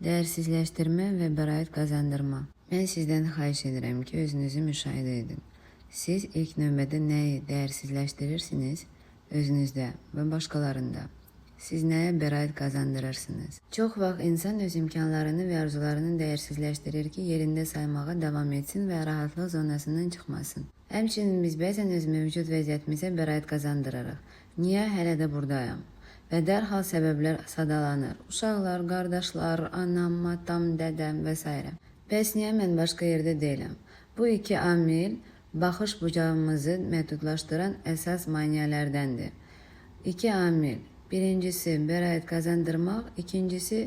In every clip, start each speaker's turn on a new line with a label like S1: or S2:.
S1: Değersizləşdirmə və bəraət qazandırma. Mən sizdən xahiş edirəm ki, özünüzü müşahidə edin. Siz ilk növbədə nəyi değersizləşdirirsiniz? Özünüzdə və başqalarında. Siz nəyə bəraət qazandırırsınız? Çox vaxt insan öz imkanlarını və arzularını değersizləşdirir ki, yerində saymağa davam etsin və rahatlıq zonasından çıxmasın. Həmçinin biz bəzən öz mövcud vəziyyətimizə bəraət qazandırırıq. Niyə hələ də buradayım? Və dərhal səbəblər sadalanır. Uşaqlar, qardaşlar, anam, atam, dədəm və s. Bəs niyə mən başqa yerdə deyiləm? Bu iki amil baxış bucağımızı məhdudlaşdıran əsas maneələrdəndir. İki amil. Birincisi bəraət qazandırmaq, ikincisi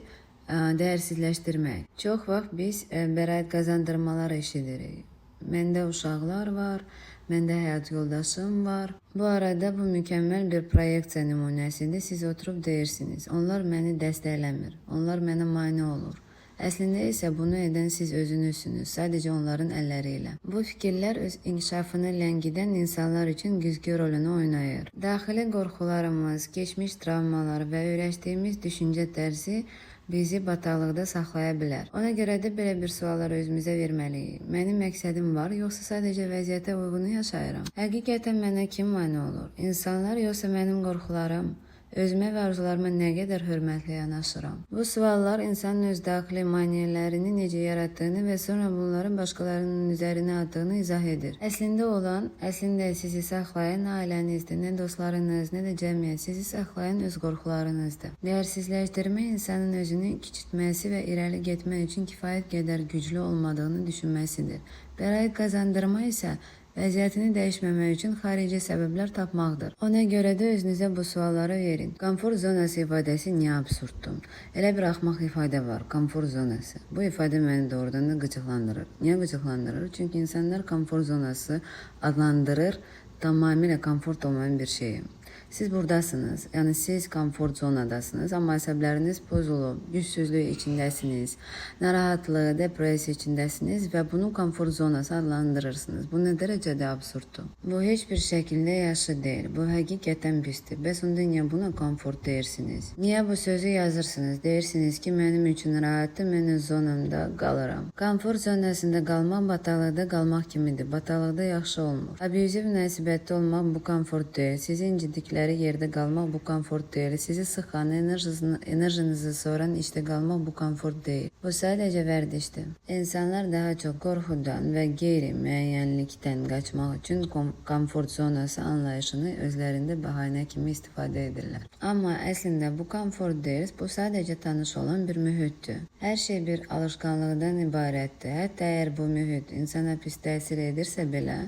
S1: değersizləşdirmək. Çox vaxt biz bəraət qazandırmaları eşidirik. Məndə uşaqlar var, məndə həyat yoldaşım var. Bu arada bu mükəmməl bir proyeksiya nümunəsidir. Siz oturub deyirsiniz, onlar məni dəstəkləmir, onlar mənə mane olur. Əslində isə bunu edən siz özünüzsünüz, sadəcə onların əlləri ilə. Bu fikirlər öz inkişafını ləngidən insanlar üçün güzgü rolunu oynayır. Daxili qorxularımız, keçmiş travmalar və öyrəşdiyimiz düşüncə tərzi bizi bataqlıqda saxlaya bilər. Ona görə də belə bir sualları özümüzə verməliyik. Mənim məqsədim var, yoxsa sadəcə vəziyyətə uyğunu yaşayıram? Həqiqətən mənə kim mane olur? İnsanlar yoxsa mənim qorxularım? Özümə və arzularıma nə qədər hörmətli yanaşıram? Bu suallar insanın öz daxili maniyələrini necə yaratdığını və sonra bunları başqalarının üzərinə attığını izah edir. Əslində sizi saxlayan ailənizdir, nə dostlarınız, nə də cəmiyyət sizi saxlayan öz qorxularınızdır. Değersizləşdirmə insanın özünü kiçiltməsi və irəli getmək üçün kifayət qədər güclü olmadığını düşünməsidir. Bəraət qazandırma isə vəziyyətini dəyişməmək üçün xarici səbəblər tapmaqdır. Ona görə də özünüzə bu sualları verin. Komfort zonası ifadəsi niyə absurddur? Elə bir axmaq ifadə var, komfort zonası. Bu ifadə məni doğrudan da qıcıqlandırır. Niyə qıcıqlandırır? Çünki insanlar komfort zonası adlandırır tamamilə komfort olmayan bir şeyi. Siz buradasınız, yəni siz komfort zonadasınız, amma əsəbləriniz pozulub, gücsüzlük içindəsiniz, narahatlıq, depressiya içindəsiniz və bunu komfort zonası adlandırırsınız. Bu nə dərəcədə absurddur? Bu heç bir şəkildə yaxşı deyil, bu həqiqətən pisdir. Bəs onda niyə buna komfort deyirsiniz? Niyə bu sözü yazırsınız? Deyirsiniz ki, mənim üçün rahatdır, mən öz zonamda qalıram. Komfort zonasında qalmaq bataqlıqda qalmaq kimidir. Bataqlıqda yaxşı olmur. Abuziv münasibətdə olmaq bu komfort deyil. Sizi incidiklər yerdə qalmaq bu komfort deyil. Sizi sıxan, enerjinizi soran işdə qalmaq bu komfort deyil. Bu sadəcə vərdişdir. İnsanlar daha çox qorxudan və qeyri-müəyyənlikdən qaçmaq üçün komfort zonası anlayışını özlərində bəhanə kimi istifadə edirlər. Amma əslində bu komfort deyil, bu sadəcə tanış olan bir mühitdir. Hər şey bir alışqanlıqdan ibarətdir. Hətta əgər bu mühit insana pis təsir edirsə belə,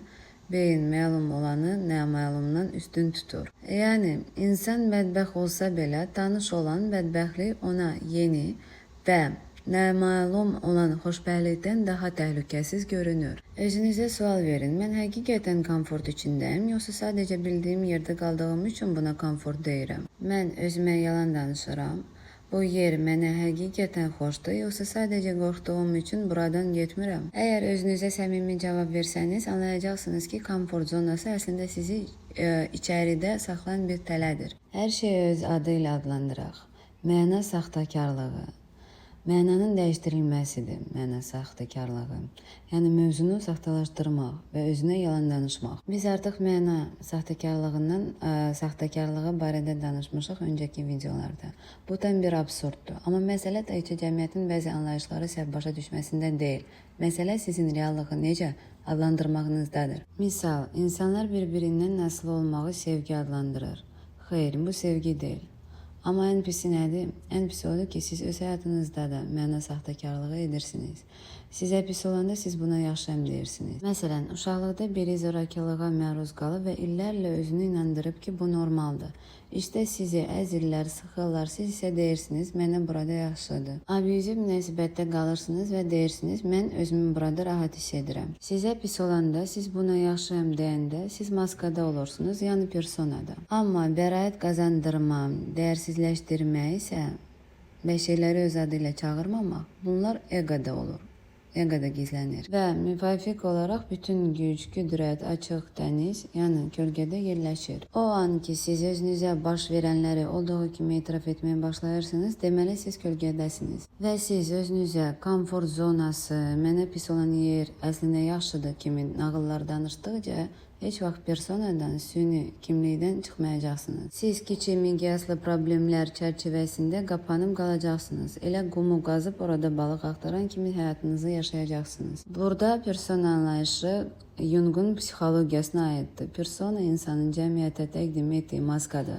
S1: beyin məlum olanı naməlumdan üstün tutur. Yəni, insan bədbəxt olsa belə, tanış olan bədbəxtlik ona yeni və naməlum olan xoşbəxtlikdən daha təhlükəsiz görünür. Özünüzə sual verin, mən həqiqətən komfort içindəyim, yoxsa sadəcə bildiyim yerdə qaldığım üçün buna komfort deyirəm? Mən özümə yalan danışıram. Bu yer mənə həqiqətən xoşdur, yoxsa sadəcə qorxduğum üçün buradan getmirəm? Əgər özünüzə səmimi cavab versəniz, anlayacaqsınız ki, komfort zonası əslində sizi içəridə saxlayan bir tələdir. Hər şeyi öz adı ilə adlandıraq. Məna saxtakarlığı. Mənanın dəyişdirilməsidir, məna saxtakarlığı. Yəni mövzunu saxtalaşdırmaq və özünə yalan danışmaq. Biz artıq məna saxtakarlığı barədə danışmışıq öncəki videolarda. Bu tam bir absurddur. Amma məsələ təkcə cəmiyyətin bəzi anlayışları səhv başa düşməsində deyil. Məsələ sizin reallığı necə adlandırmağınızdadır. Misal, insanlar bir-birindən asılı olmağı sevgi adlandırır. Xeyr, bu sevgi deyil. Amma ən pisi nədir? Ən pisi odur ki, siz öz həyatınızda da məna saxtakarlığı edirsiniz. Sizə pis olanda siz buna yaxşıyam deyirsiniz. Məsələn, uşaqlıqda biri zorakılığa məruz qalıb və illərlə özünü inandırıb ki, bu normaldır. İşte sizi əzirlər, sıxırlar, siz isə deyirsiniz, mənə burada yaxşıdır. Abuziv münasibətdə qalırsınız və deyirsiniz, mən özümü burada rahat hiss edirəm. Sizə pis olanda, siz buna yaxşıyam deyəndə, siz maskada olursunuz, yəni personada. Amma bəraət qazandırma, değersizləşdirmə isə və şeyləri öz adı ilə çağırmamaq, bunlar egoda olur. eqoda gizlənir. Və müvafiq olaraq bütün güc, qüdrət, açıq dəniz, yəni kölgədə yerləşir. O an ki, siz özünüzə baş verənləri olduğu kimi etiraf etməyə başlayırsınız, deməli siz kölgədəsiniz. Və siz özünüzə komfort zonası, mənə pis olan yer, əslində yaxşıdır kimi nağıllar danışdıqca heç vaxt personadan, süni kimlikdən çıxmayacaqsınız. Siz kiçik miqyaslı problemlər çərçivəsində qapanıb qalacaqsınız. Elə qumu qazıb orada balıq axtaran kimi həyatınızı yaşayacaqsınız. Burada persona anlayışı Jung'un psixologiyasına aiddir. Persona insanın cəmiyyətə təqdim etdiyi maskadır.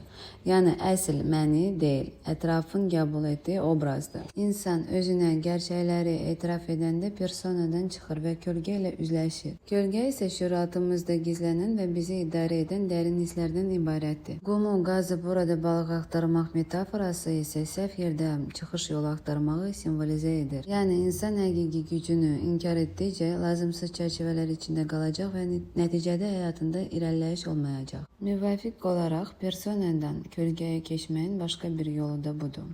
S1: Yəni əsl məni deyil, ətrafın qəbul etdiyi obrazdır. İnsan özünə gerçəkləri etiraf edəndə personadan çıxır və kölgə ilə üzləşir. Kölgə isə şüuraltımızda gizlənən və bizi idarə edən dərin hisslərdən ibarətdir. Qumu qazıb burada balıq axtarmaq metaforası isə səhv yerdə çıxış yolu axtarmağı simvolizə edir. Yəni insan həqiqi gücünü inkar etdikcə lazımsız çərçivələr içində qalacaq və nəticədə həyatında irəliləyiş olmayacaq. Müvafiq olaraq personadan kölgəyə keçməyin başqa bir yolu da budur.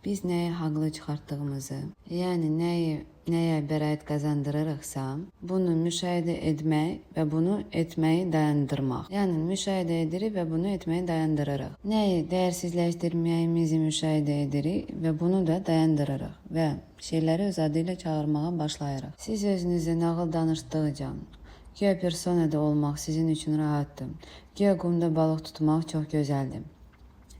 S1: Biz nəyə haqlı çıxartdığımızı, yəni nəyə bəraət qazandırırıqsa, bunu müşahidə etmək və bunu etməyi dayandırmaq. Yəni müşahidə edirik və bunu etməyi dayandırırıq. Nəyi dəyərsizləşdirməyimizi müşahidə edirik və bunu da dayandırırıq və şeyləri öz adı ilə çağırmağa başlayırıq. Siz özünüzə nağıl danışdıqca, güya personada olmaq sizin üçün rahatdır. Güya qumda balıq tutmaq çox gözəldir.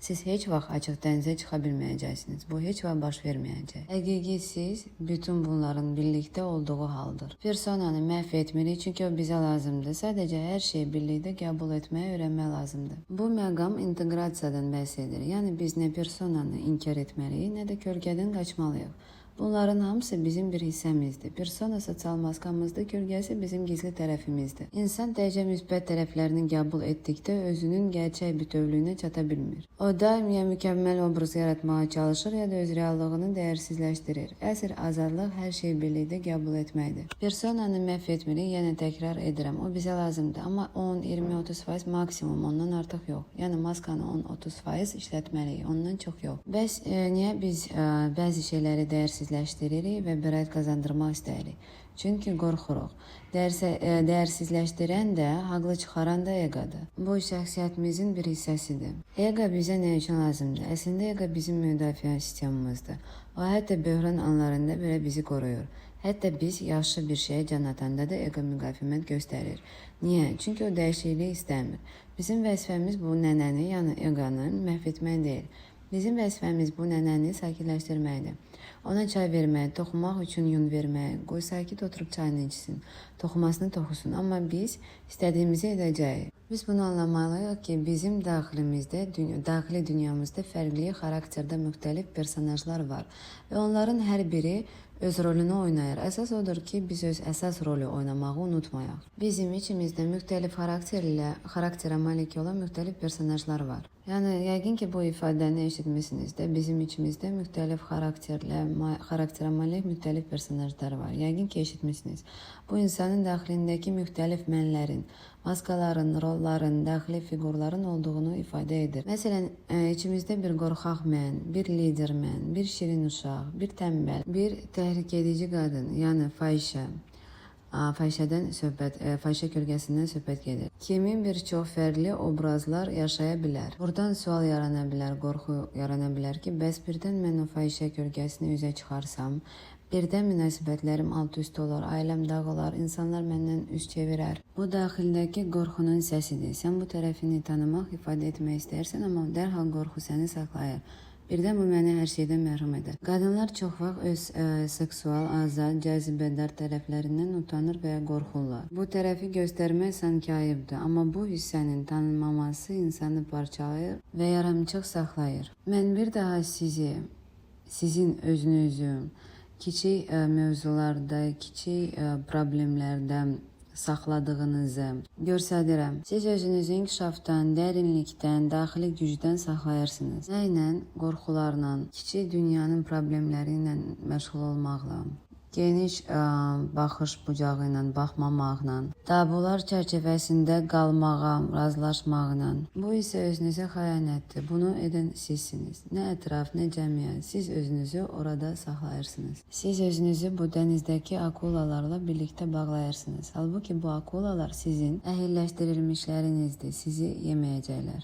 S1: Siz heç vaxt açıq dənizə çıxa bilməyəcəksiniz. Bu heç vaxt baş verməyəcək. Həqiqi siz bütün bunların birlikdə olduğu haldır. Personanı məhv etmirik çünki o bizə lazımdır. Sadəcə hər şeyi birlikdə qəbul etməyə öyrənmək lazımdır. Bu məqam inteqrasiyadan bəhs edir. Yəni biz nə personanı inkar etməliyik, nə də kölgədən qaçmalıyıq. Bunların hamısı bizim bir hissəmizdir. Persona sosial maskamızdır, kölgəsi bizim gizli tərəfimizdir. İnsan təkcə müsbət tərəflərini qəbul etdikdə özünün gerçək bütövlüyünə çata bilmir. O daim ya mükəmməl obraz yaratmağa çalışır, ya da öz reallığını dəyərsizləşdirir. Əsl azadlıq hər şeyi birlikdə qəbul etməkdir. Personanı məhv etmirik, yenə təkrar edirəm. O bizə lazımdır, amma 10, 20, 30% maksimum, ondan artıq yox. Yəni maskanı 10-30% işlətməliyik, ondan çox yox. Bəs niyə biz bəzi şeyləri dəyərsizləşdiririk və bəraət qazandırmaq istəyirik? Çünki qorxuruq. Dəyərsizləşdirən də, haqlı çıxaran da eqodur. Bu şəxsiyyətimizin bir hissəsidir. Eqo bizə nə üçün lazımdır? Əslində eqo bizim müdafiə sistemimizdir. O hətta böhran anlarında belə bizi qoruyur. Hətta biz yaxşı bir şeyə can atanda da eqo müqavimət göstərir. Niyə? Çünki o dəyişikliyi istəmir. Bizim vəzifəmiz bu nənəni, yəni eqonu məhv etmək deyil. Bizim vəzifəmiz bu nənəni sakitləşdirməkdir. Ona çay vermək, toxumaq üçün yun vermək, qoy sakit oturub çayını içsin, toxumasını toxusun. Amma biz istədiyimizi edəcəyik. Biz bunu anlamalıyıq ki, bizim daxili dünyamızda fərqli xarakterdə müxtəlif personajlar var və onların hər biri öz rolunu oynayır. Əsas odur ki, biz öz əsas rolü oynamağı unutmayaq. Bizim içimizdə müxtəlif xarakterə malik olan müxtəlif personajlar var. Yəni, yəqin ki, bu ifadəni eşitmişsiniz də, bizim içimizdə müxtəlif xarakterə malik müxtəlif personajlar var. Yəqin ki, eşitmişsiniz. Bu insanın daxilindəki müxtəlif mənlərin, maskaların, rolların, daxili fiqurların olduğunu ifadə edir. Məsələn, içimizdə bir qorxaq mən, bir lider mən, bir şirin uşaq, bir tənbəl, bir təhrik edici qadın, yəni fahişə. Fahişə kölgəsindən söhbət gedir. Kimin bir çox fərqli obrazlar yaşaya bilər. Buradan sual yarana bilər, qorxu yarana bilər ki, bəs birdən mən o fahişə kölgəsini üzə çıxarsam, birdən münasibətlərim alt-üst olar, ailəm dağılar, insanlar məndən üz çevirər. Bu daxildəki qorxunun səsidir. Sən bu tərəfini tanımaq, ifadə etmək istəyirsən, amma dərhal qorxu səni saxlayır. Birdən bu məni hər şeydən məhrum edir. Qadınlar çox vaxt öz seksual, azad, cazibədar tərəflərindən utanır və ya qorxurlar. Bu tərəfi göstərmək sanki ayıbdır, amma bu hissənin tanınmaması insanı parçalayır və yarımçıq saxlayır. Mən bir daha sizin özünüzü kiçik mövzularda, kiçik problemlərdə saxladığınızı göstərirəm. Siz özünüzü inkişafdan, dərinlikdən, daxili gücdən saxlayırsınız. Nə ilə? Qorxularla, kiçik dünyanın problemləri ilə məşğul olmaqla, geniş baxış bucağı ilə baxmamaqla, tabular çərçivəsində qalmağa, razılaşmaqla. Bu isə özünüzə xəyanətdir. Bunu edən sizsiniz. Nə ətraf, nə cəmiyyət. Siz özünüzü orada saxlayırsınız. Siz özünüzü bu dənizdəki akulalarla birlikdə bağlayırsınız. Halbuki bu akulalar sizin əhilləşdirilmişlərinizdir. Sizi yeməyəcəklər.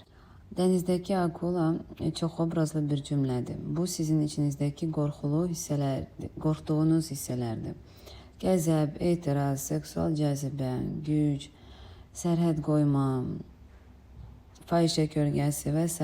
S1: Dənizdəki akula çox obrazlı bir cümlədir. Bu sizin içinizdəki qorxduğunuz hissələrdir. Qəzəb, etiraz, seksual cəzibə, güc, sərhəd qoyma, fahişə kölgəsi və s.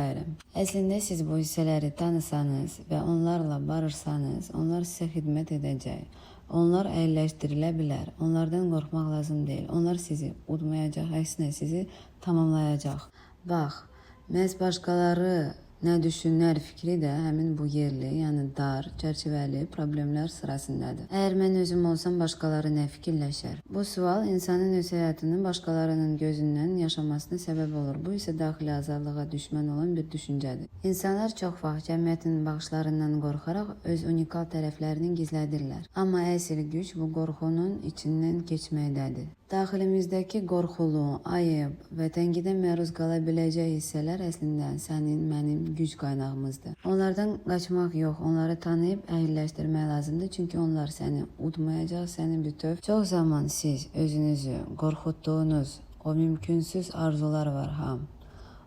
S1: Əslində siz bu hissələri tanısanız və onlarla barışsanız, onlar sizə xidmət edəcək. Onlar əhilləşdirilə bilər. Onlardan qorxmaq lazım deyil. Onlar sizi udmayacaq, əksinə sizi tamamlayacaq. Bax, məhz başqaları nə düşünər fikri də həmin bu yerli, yəni dar, çərçivəli problemlər sırasındadır. Əgər mən özüm olsam, başqaları nə fikirləşər? Bu sual insanın öz həyatının başqalarının gözündən yaşamasına səbəb olur. Bu isə daxili azadlığa düşmən olan bir düşüncədir. İnsanlar çox vaxt cəmiyyətin baxışlarından qorxaraq öz unikal tərəflərini gizlədirlər. Amma əsl güc bu qorxunun içindən keçməkdədir. Daxilimizdəki qorxulu, ayıb və tənqidə məruz qala biləcək hissələr əslində sənin, mənim güc qaynağımızdır. Onlardan qaçmaq yox, onları tanıyıb əhilləşdirmək lazımdır. Çünki onlar səni udmayacaq, səni bütöv. Çox zaman siz özünüzü qorxutduğunuz o mümkünsüz arzular var ha.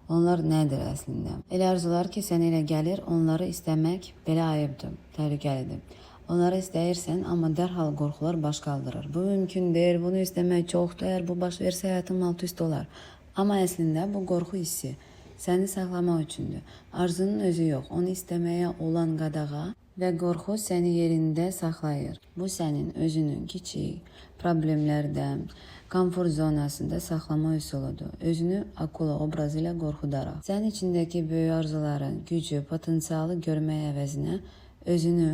S1: Onlar nədir əslində? Elə arzular ki, sənə elə gəlir, onları istəmək belə ayıbdır, təhlükəlidir. Onları istəyirsən, amma dərhal qorxular baş qaldırır. Bu mümkün deyil, bunu istəmək çoxdur, əgər bu baş versə həyatım alt üst olar. Amma əslində bu qorxu hissi səni saxlamaq üçündür. Arzunun özü yox, onu istəməyə olan qadağa və qorxu səni yerində saxlayır. Bu sənin özünün kiçik problemlərdə, komfort zonasında saxlama üsuludur. Özünü akula obrazı ilə qorxudaraq. Sənin içindəki böyük arzuların, gücü, potensialı görmək əvəzinə özünü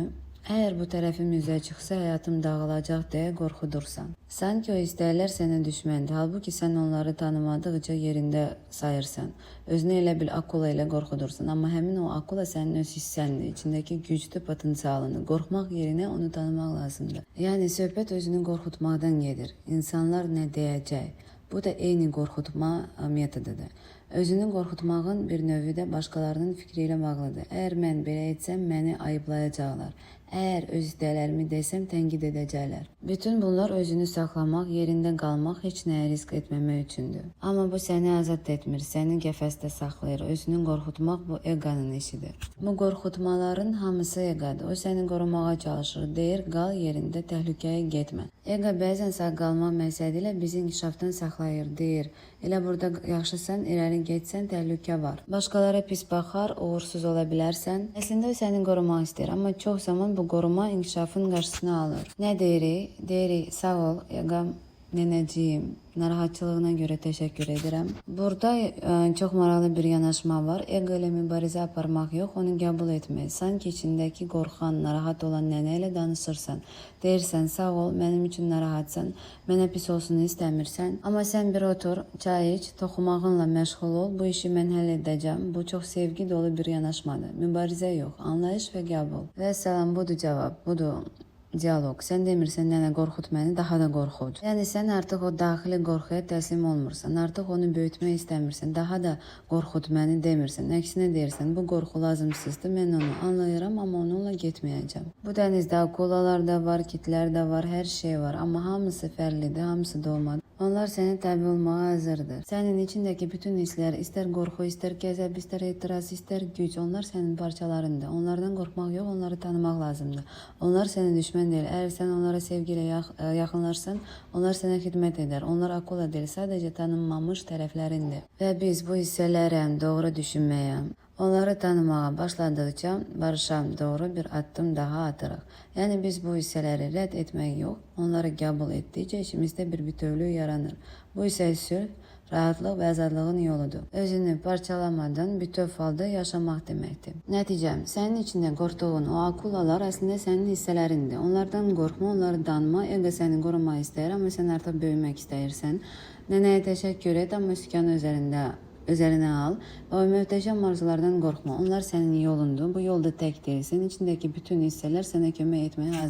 S1: əgər bu tərəfim üzə çıxsa həyatım dağılacaq deyə qorxudursan. Sanki o istəklər sənə düşməndir. Halbuki sən onları tanımadıqca yerində sayırsan. Özünü elə bil akula ilə qorxudursan. Amma həmin o akula sənin öz hissəndir. İçindəki güclü potensialını. Qorxmaq yerinə onu tanımaq lazımdır. Yəni söhbət özünü qorxutmaqdan gedir. İnsanlar nə deyəcək? Bu da eyni qorxutma metodudur. Özünü qorxutmağın bir növü də başqalarının fikri ilə bağlıdır. Əgər mən belə etsəm, məni ayıblayacaqlar. Əgər öz istəklərimi desəm, tənqid edəcəklər. Bütün bunlar özünü saxlamaq, yerində qalmaq, heç nəyə risk etməmək üçündür. Amma bu səni azad etmir, səni qəfəsdə saxlayır. Özünü qorxutmaq bu eqanın işidir. Bu qorxutmaların hamısı eqadır. O səni qorumağa çalışır, deyir, qal yerində, təhlükəyə getmə. Eqa bəzən sağ qalmaq məqsədi ilə bizi inkişafdan saxlayır, deyir. Elə burada yaxşısan, irəli getsən, təhlükə var. Başqalara pis baxar, uğursuz ola bilərsən. Əslində o səni qorumaq istəyir, amma çox zaman bu qoruma inkişafın qarşısını alır. Nə deyirik? Deyirik, sağ ol, Eqam, nənəciyim, narahatçılığına görə təşəkkür edirəm. Burada çox maraqlı bir yanaşma var. Ego ilə mübarizə aparmaq yox, onu qəbul etmək. Sanki içindəki qorxan, narahat olan nənə ilə danışırsan. Deyirsən, sağ ol, mənim üçün narahatsan, mənə pis olsun istəmirsən. Amma sən bir otur, çay iç, toxumağınla məşğul ol, bu işi mən həll edəcəm. Bu çox sevgi dolu bir yanaşmadır. Mübarizə yox, anlayış və qəbul. Və salam, budur cavab, budur dialoq. Sən demirsən, nənə qorxut məni, daha da qorxud. Yəni sən artıq o daxili qorxuya təslim olmursan, artıq onu böyütmək istəmirsən, daha da qorxut məni demirsən. Əksinə deyirsən, bu qorxu lazımsızdır, mən onu anlayıram, amma onunla getməyəcəm. Bu dənizdə akulalar da var, kitlər də var, hər şey var, amma hamısı fərlidir, hamısı doğmadır. Onlar sənə təbi olmağa hazırdır. Sənin içindəki bütün hisslər, istər qorxu, istər qəzəb, istər etiraz, istər güc, onlar sənin parçalarındır. Onlardan qorxmaq yox, onları tanımaq lazımdır. Onlar sənin düşmən deyil. Əgər sən onlara sevgi ilə yaxınlaşsan, onlar sənə xidmət edər. Onlar akula deyil, sadəcə tanınmamış tərəflərindir. Və biz bu hissələrə doğru düşünməyə, onları tanımağa başladıqca barışa doğru bir addım daha atırıq. Yəni biz bu hissələri rədd etmək yox, onları qəbul etdikcə içimizdə bir bütövlük yaranır. Bu isə sülh, rahatlıq və azadlığın yoludur. Özünü parçalamadan bütöv halda yaşamaq deməkdir. Nəticəm, sənin içində qorxduğun o akulalar əslində sənin hissələrindir. Onlardan qorxma, onları danma, ego səni qorumaq istəyir, amma sən artıq böyümək istəyirsən. Nənəyə təşəkkür et, amma sükanı üzərinə al və o möhtəşəm arzulardan qorxma. Onlar sənin yolundur, bu yolda tək deyilsən, içindəki bütün hissələr sənə kömək etməyə hazır.